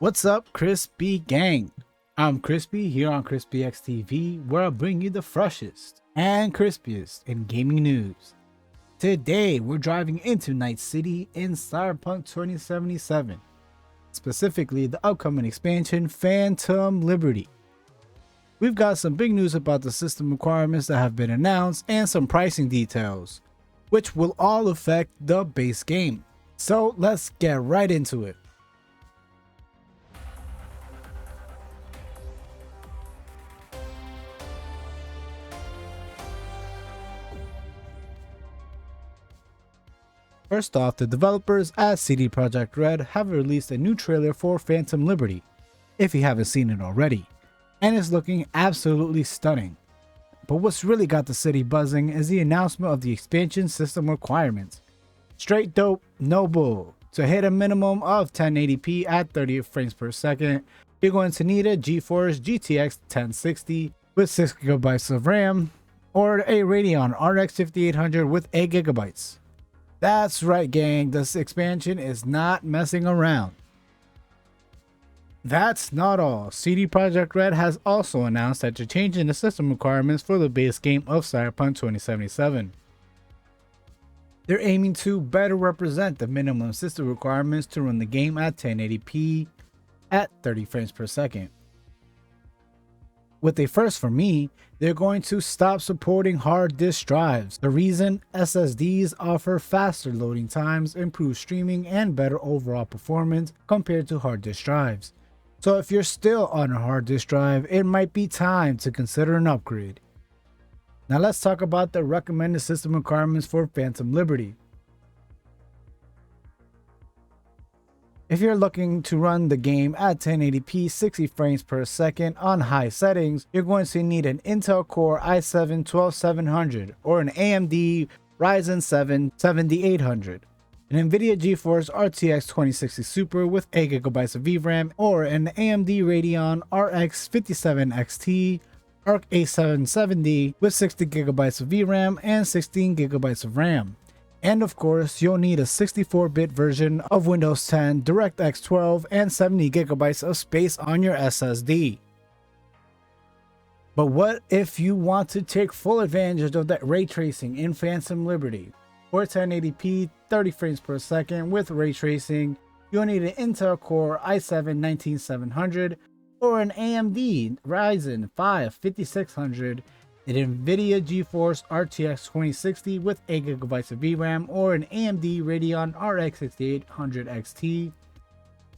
What's up, Crispy Gang? I'm Crispy here on Crispy XTV, where I bring you the freshest and crispiest in gaming news. Today, we're driving into Night City in Cyberpunk 2077, specifically the upcoming expansion Phantom Liberty. We've got some big news about the system requirements that have been announced and some pricing details, which will all affect the base game. So let's get right into it. First off, the developers at CD Projekt Red have released a new trailer for Phantom Liberty, if you haven't seen it already, and it's looking absolutely stunning. But what's really got the city buzzing is the announcement of the expansion system requirements. Straight dope, no bull. To hit a minimum of 1080p at 30 frames per second, you're going to need a GeForce GTX 1060 with 6GB of RAM, or a Radeon RX 5800 with 8GB. That's right, gang, this expansion is not messing around. That's not all. CD Projekt Red has also announced that they're changing the system requirements for the base game of Cyberpunk 2077. They're aiming to better represent the minimum system requirements to run the game at 1080p at 30 frames per second. With a first for me, they're going to stop supporting hard disk drives. The reason: SSDs offer faster loading times, improved streaming, and better overall performance compared to hard disk drives. So if you're still on a hard disk drive, it might be time to consider an upgrade. Now let's talk about the recommended system requirements for Phantom Liberty. If you're looking to run the game at 1080p 60 frames per second on high settings, you're going to need an Intel Core i7-12700 or an AMD Ryzen 7 7800, an NVIDIA GeForce RTX 2060 Super with 8GB of VRAM, or an AMD Radeon RX 57 XT Arc A770 with 60GB of VRAM and 16GB of RAM. And of course, you'll need a 64-bit version of Windows 10, DirectX 12, and 70GB of space on your SSD. But what if you want to take full advantage of that ray tracing in Phantom Liberty? For 1080p 30 frames per second with ray tracing, you'll need an Intel Core i7-19700 or an AMD Ryzen 5 5600, an NVIDIA GeForce RTX 2060 with 8GB of VRAM, or an AMD Radeon RX 6800 XT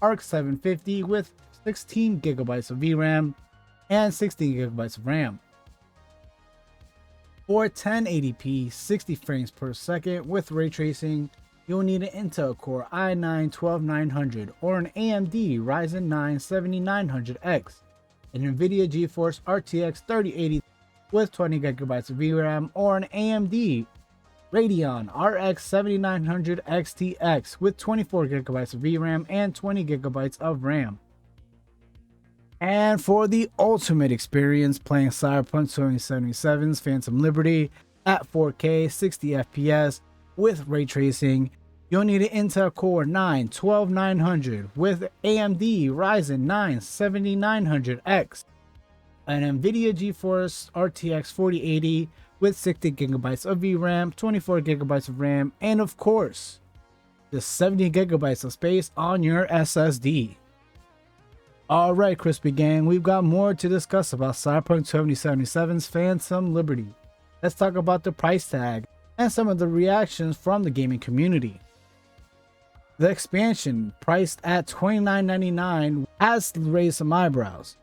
Arc 750 with 16GB of VRAM and 16GB of RAM. For 1080p 60 frames per second with ray tracing, you'll need an Intel Core i9-12900 or an AMD Ryzen 9 7900X, an NVIDIA GeForce RTX 3080 with 20GB of VRAM, or an AMD Radeon RX 7900 XTX with 24GB of VRAM and 20GB of RAM. And for the ultimate experience playing Cyberpunk 2077's Phantom Liberty at 4K 60fps with ray tracing, you'll need an Intel Core i9-12900 with AMD Ryzen 9 7900X, an NVIDIA GeForce RTX 4080 with 60GB of VRAM, 24GB of RAM, and of course, the 70GB of space on your SSD. Alright, Crispy Gang, we've got more to discuss about Cyberpunk 2077's Phantom Liberty. Let's talk about the price tag and some of the reactions from the gaming community. The expansion, priced at $29.99, has raised some eyebrows.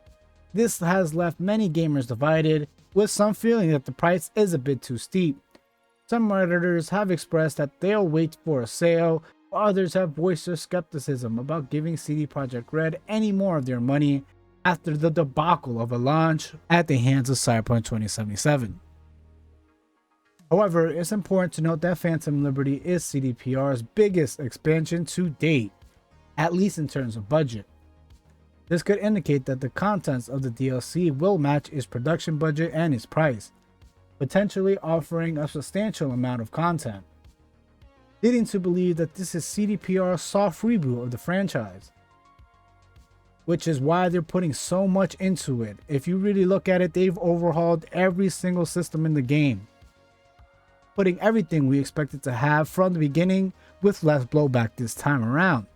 This has left many gamers divided, with some feeling that the price is a bit too steep. Some Redditors have expressed that they'll wait for a sale, while others have voiced their skepticism about giving CD Projekt Red any more of their money after the debacle of a launch at the hands of Cyberpunk 2077. However, it's important to note that Phantom Liberty is CDPR's biggest expansion to date, at least in terms of budget. This could indicate that the contents of the DLC will match its production budget and its price, potentially offering a substantial amount of content, leading to believe that this is CDPR's soft reboot of the franchise. which is why they're putting so much into it. If you really look at it, they've overhauled every single system in the game, putting everything we expected to have from the beginning with less blowback this time around.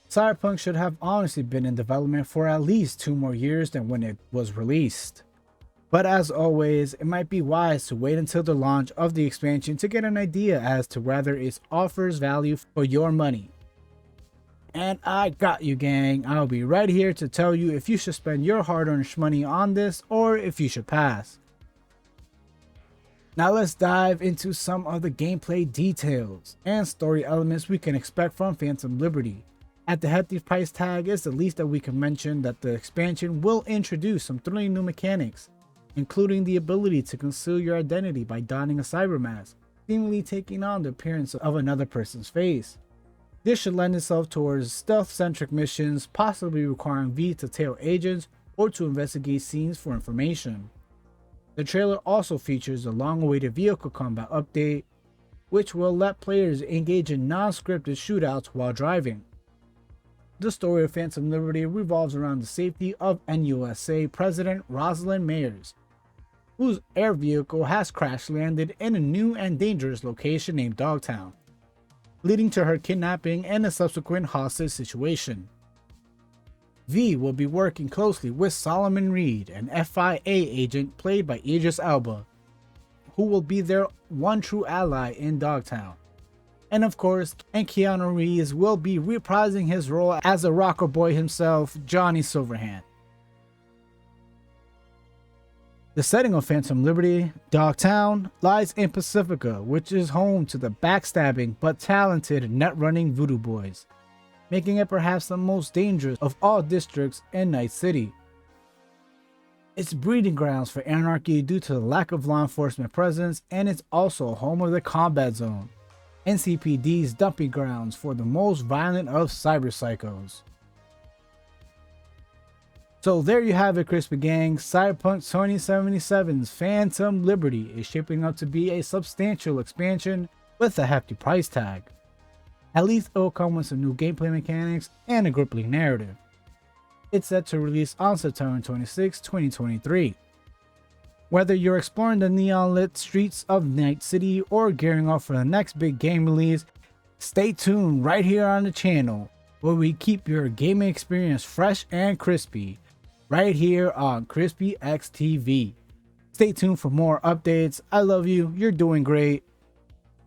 Cyberpunk should have honestly been in development for at least 2 more years than when it was released. But as always, it might be wise to wait until the launch of the expansion to get an idea as to whether it offers value for your money. And I got you, gang. I'll be right here to tell you if you should spend your hard-earned money on this or if you should pass. Now let's dive into some of the gameplay details and story elements we can expect from Phantom Liberty. At the hefty price tag, it's the least that we can mention that the expansion will introduce some thrilling new mechanics, including the ability to conceal your identity by donning a cyber mask, seemingly taking on the appearance of another person's face. This should lend itself towards stealth-centric missions, possibly requiring V to tail agents or to investigate scenes for information. The trailer also features a long-awaited vehicle combat update, which will let players engage in non-scripted shootouts while driving. The story of Phantom Liberty revolves around the safety of NUSA President Rosalind Mayers, whose air vehicle has crash-landed in a new and dangerous location named Dogtown, leading to her kidnapping and a subsequent hostage situation. V will be working closely with Solomon Reed, an FIA agent played by Idris Elba, who will be their one true ally in Dogtown. And of course, Keanu Reeves will be reprising his role as the rocker boy himself, Johnny Silverhand. The setting of Phantom Liberty, Dogtown, lies in Pacifica, which is home to the backstabbing but talented net-running Voodoo Boys, making it perhaps the most dangerous of all districts in Night City. It's breeding grounds for anarchy due to the lack of law enforcement presence, and it's also home of the Combat Zone, NCPD's dumping grounds for the most violent of cyber psychos. So there you have it, Crispy Gang. Cyberpunk 2077's Phantom Liberty is shaping up to be a substantial expansion with a hefty price tag. At least it will come with some new gameplay mechanics and a gripping narrative. It's set to release on September 26, 2023. Whether you're exploring the neon-lit streets of Night City or gearing up for the next big game release, stay tuned right here on the channel, where we keep your gaming experience fresh and crispy, right here on Crispy XTV. Stay tuned for more updates. I love you. You're doing great.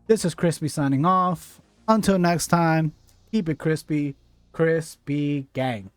This is Crispy signing off. Until next time, keep it crispy, Crispy Gang.